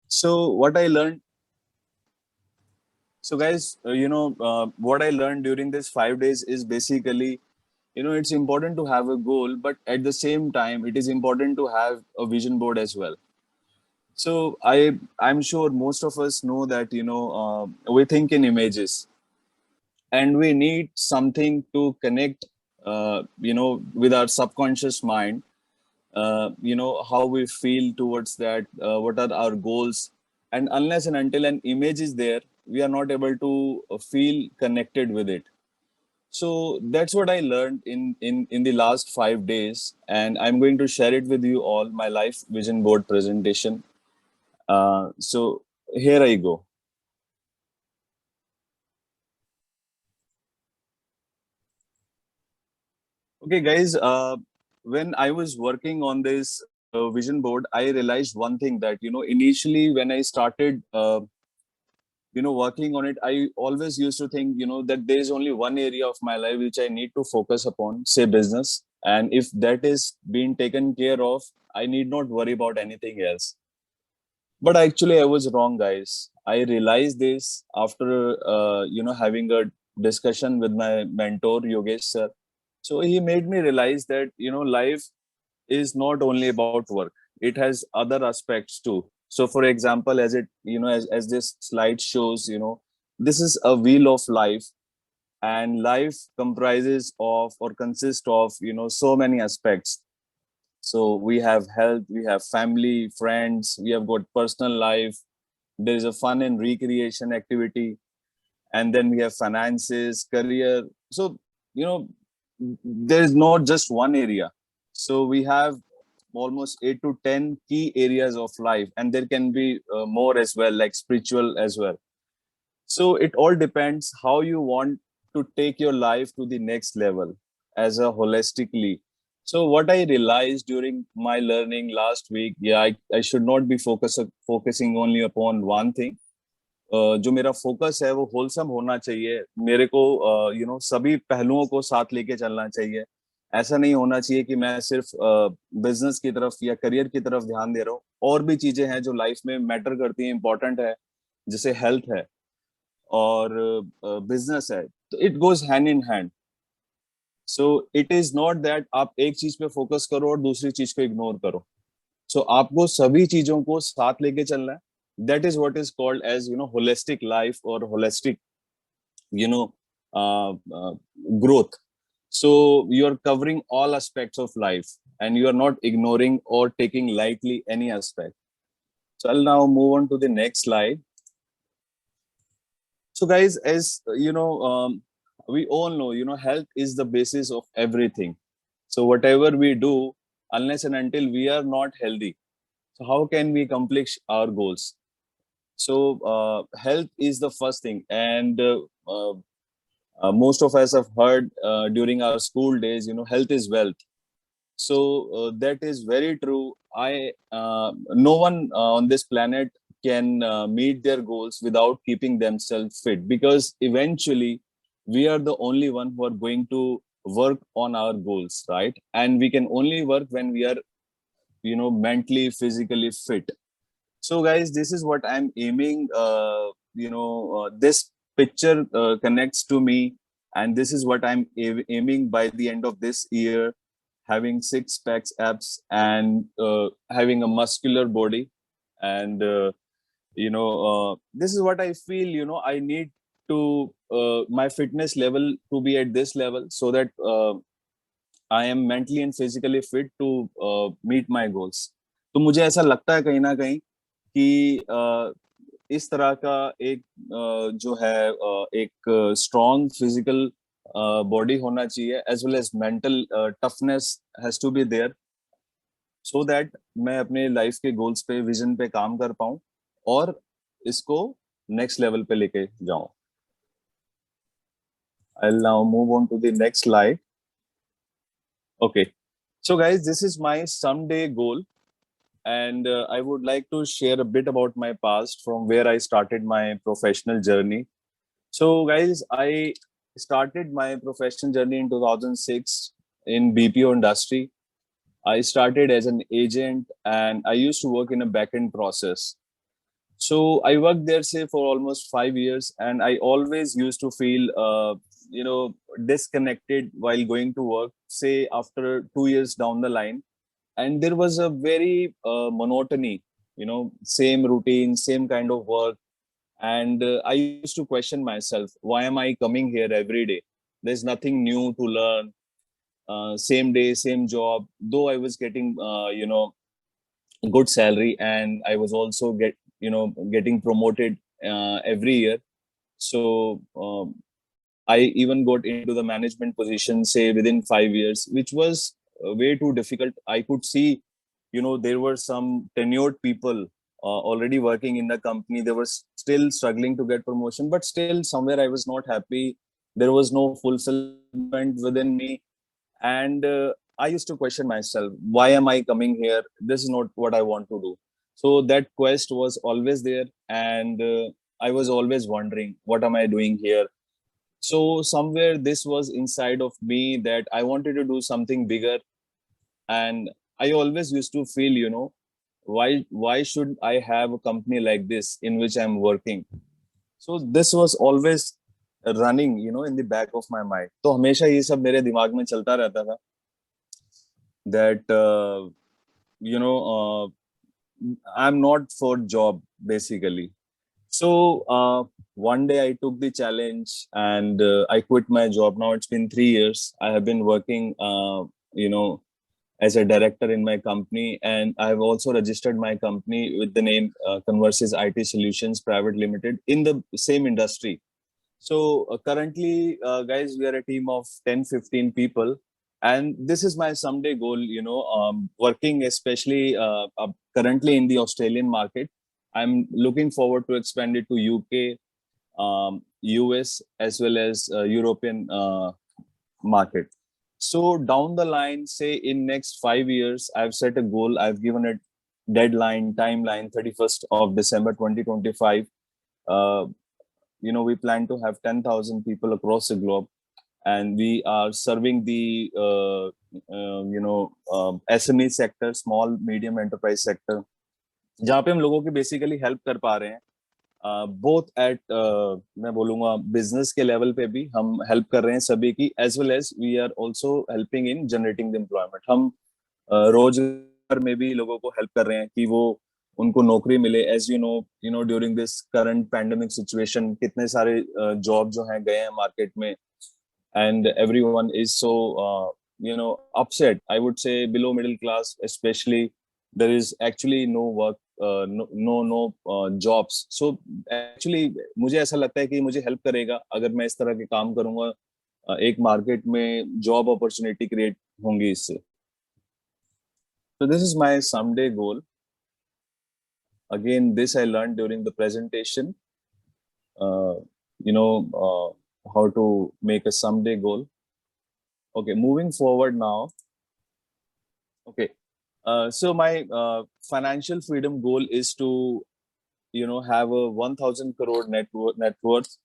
So what I learned, so guys, what I learned during this 5 days is basically, it's important to have a goal, but at the same time, it is important to have a vision board as well. So I'm sure most of us know that we think in images, and we need something to connect, with our subconscious mind. How we feel towards that, what are our goals, and unless and until an image is there, we are not able to feel connected with it. So that's what I learned in the last 5 days, and I'm going to share it with you all, my life vision board presentation. So here I go. Okay, guys. When I was working on this vision board, I realized one thing, that initially when I started, working on it, I always used to think, that there is only one area of my life which I need to focus upon, say business, and if that is being taken care of, I need not worry about anything else. But actually, I was wrong, guys. I realized this after, having a discussion with my mentor, Yogesh sir. So he made me realize that, life is not only about work. It has other aspects too. So for example, as it, as this slide shows, this is a wheel of life, and life comprises of or consists of, so many aspects. So we have health, we have family, friends, we have got personal life, there is a fun and recreation activity, and then we have finances, career. So, there is not just one area. So we have almost 8 to 10 key areas of life, and there can be more as well, like spiritual as well. So it all depends how you want to take your life to the next level as a holistically. So what I realized during my learning last week, yeah, I should not be focusing only upon one thing. जो मेरा focus है वो wholesome होना चाहिए, मेरे को सभी पहलुओं को साथ लेके चलना चाहिए। ऐसा नहीं होना चाहिए कि मैं सिर्फ बिजनेस की तरफ या करियर की तरफ ध्यान दे रहा हूँ, और भी चीजें हैं जो लाइफ में मैटर करती हैं, इंपॉर्टेंट है, जैसे हेल्थ है और बिजनेस है, तो it goes hand in hand. So it is not that आप एक चीज पे फोकस करो और दूसरी चीज को इग्नोर करो। सो आपको सभी चीजों को साथ लेके चलना है। That is what is called as holistic life और holistic you know growth. So you are covering all aspects of life, and you are not ignoring or taking lightly any aspect. So I'll now move on to the next slide. So guys, as we all know, health is the basis of everything. So whatever we do, unless and until we are not healthy, so how can we accomplish our goals? So health is the first thing, and most of us have heard during our school days, health is wealth. So that is very true. No one on this planet can meet their goals without keeping themselves fit, because eventually we are the only one who are going to work on our goals, right? And we can only work when we are, mentally, physically fit. So guys, this is what I'm aiming. This picture connects to me, and this is what I'm aiming by the end of this year, having six packs abs, and having a muscular body. And this is what I feel, I need to my fitness level to be at this level, so that I am mentally and physically fit to meet my goals. तो मुझे ऐसा लगता है कहीं ना कहीं कि इस तरह का एक जो है एक स्ट्रॉन्ग फिजिकल बॉडी होना चाहिए, as well as mental toughness has to be there, so that मैं अपने लाइफ के गोल्स पे, विजन पे काम कर पाऊं, और इसको नेक्स्ट लेवल पे लेके जाऊं। I'll now move on to the next slide. Okay, so guys, this is my someday goal, and I would like to share a bit about my past, from where I started my professional journey. So, guys, I started my professional journey in 2006 in BPO industry. I started as an agent, and I used to work in a back-end process. So I worked there, say, for almost 5 years, and I always used to feel, you know, disconnected while going to work. Say after 2 years down the line, and there was a very monotony, you know, same routine, same kind of work, and I used to question myself, why am I coming here every day? There's nothing new to learn. Same day, same job. Though I was getting, good salary, and I was also getting promoted every year. So I even got into the management position, say within 5 years, which was way too difficult. I could see, you know, there were some tenured people already working in the company. They were still struggling to get promotion, but still somewhere I was not happy. There was no fulfillment within me, and I used to question myself, why am I coming here? This is not what I want to do. So that quest was always there, and I was always wondering, what am I doing here? So somewhere this was inside of me that I wanted to do something bigger. And I always used to feel, you know, why should I have a company like this in which I'm working? So this was always running, you know, in the back of my mind. तो हमेशा ये सब मेरे दिमाग में चलता रहता था that you know I'm not for job basically. So one day I took the challenge, and I quit my job. Now it's been 3 years. I have been working, you know, as a director in my company, and I've also registered my company with the name Converses IT Solutions Private Limited in the same industry. So currently, guys, we are a team of 10-15 people, and this is my someday goal. You know, working especially currently in the Australian market. I'm looking forward to expand it to UK, US, as well as European market. So down the line, say in next 5 years, I've set a goal. I've given a deadline, timeline, 31st of December 2025. Uh, you know, we plan to have 10,000 people across the globe, and we are serving the SME sector, small medium enterprise sector, जहाँ पे हम लोगों की basically help कर पा रहे हैं, both at, मैं बोलूंगा बिजनेस के लेवल पे भी हम हेल्प कर रहे हैं सभी की, as well as we are also helping in generating the employment. हम रोजगार में भी लोगों को हेल्प कर रहे हैं कि वो उनको नौकरी मिले. As you know during this current pandemic situation कितने सारे जॉब जो हैं गए हैं मार्केट में, and everyone is so upset. I would say below middle class especially, there is actually no work, no jobs. So actually मुझे ऐसा लगता है कि मुझे हेल्प करेगा अगर मैं इस तरह के काम करूंगा. एक मार्केट में जॉब अपॉर्चुनिटी क्रिएट होंगी इससे. So this is my someday goal. Again, this I learned during the presentation, uh, how to make a someday goal. Okay, moving forward now. Okay, so my financial freedom goal is to, you know, have a 1,000 crore net worth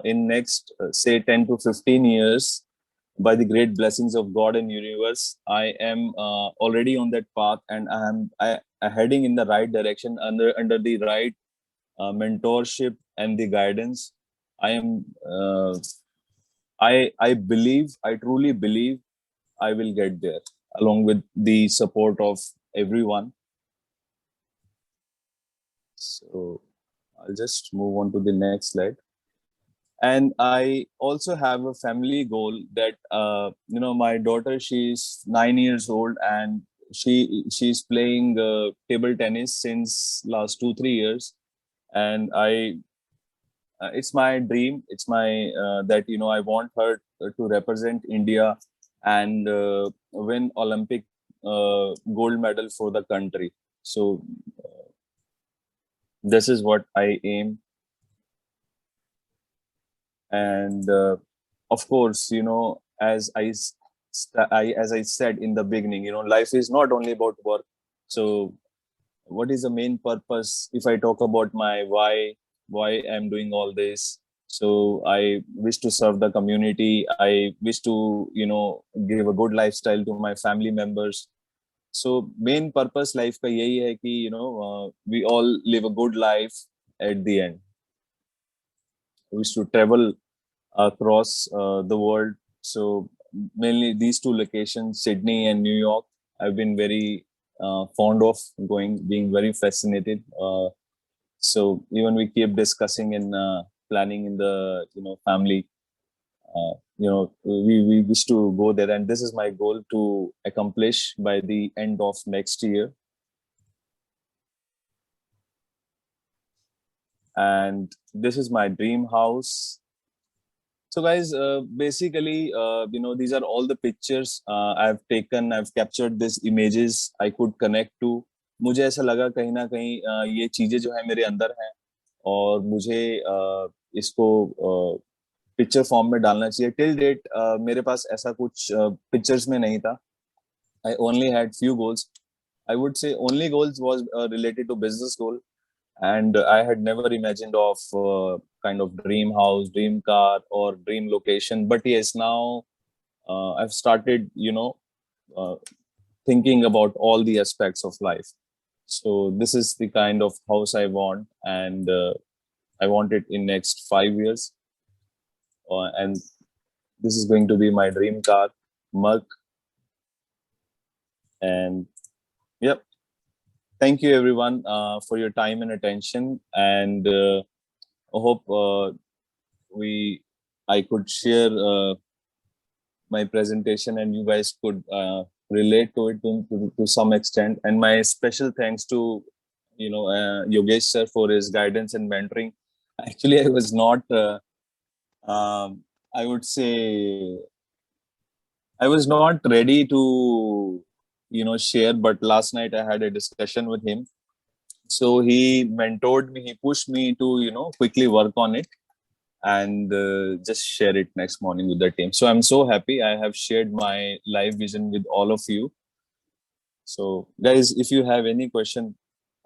in next say 10 to 15 years. By the great blessings of God and universe, I am already on that path, and I heading in the right direction under the right mentorship and the guidance. I am I believe, I truly believe I will get there along with the support of everyone. So I'll just move on to the next slide. And I also have a family goal that my daughter, she's 9 years old, and she's playing table tennis since last 2-3 years. And it's my dream. It's my that I want her to represent India and win Olympic gold medal for the country. So this is what I aim. And of course, as as I said in the beginning, life is not only about work. So what is the main purpose? If I talk about my why I'm doing all this, so I wish to serve the community. I wish to give a good lifestyle to my family members. So main purpose life का यही है कि we all live a good life, at the end. We used to travel across the world. So mainly these two locations, Sydney and New York, I've been very fond of going, being very fascinated. So even we keep discussing and planning in the family. We wish to go there, and this is my goal to accomplish by the end of next year. And this is my dream house. So guys, basically, these are all the pictures I've taken. I've captured these images I could connect to. मुझे ऐसा लगा कहीं ना कहीं ये चीजें जो है मेरे अंदर हैं, और मुझे इसको पिक्चर फॉर्म में डालना चाहिए. टिल डेट मेरे पास ऐसा कुछ पिक्चर्स में नहीं था. I only had few goals. I would say only goals was related to business goal, and I had never imagined of kind of dream house, dream car, or dream location. But yes, now I've started uh, thinking about all the aspects of life. So this is the kind of house I want, and I want it in next 5 years. And this is going to be my dream car, Merc. And yep, thank you everyone for your time and attention. And I hope we I could share my presentation, and you guys could relate to it to some extent. And my special thanks to Yogesh sir for his guidance and mentoring. Actually, I was not I would say I was not ready to share, but last night I had a discussion with him. So he mentored me, he pushed me to quickly work on it, and just share it next morning with the team. So I'm so happy I have shared my live vision with all of you. So guys, if you have any question,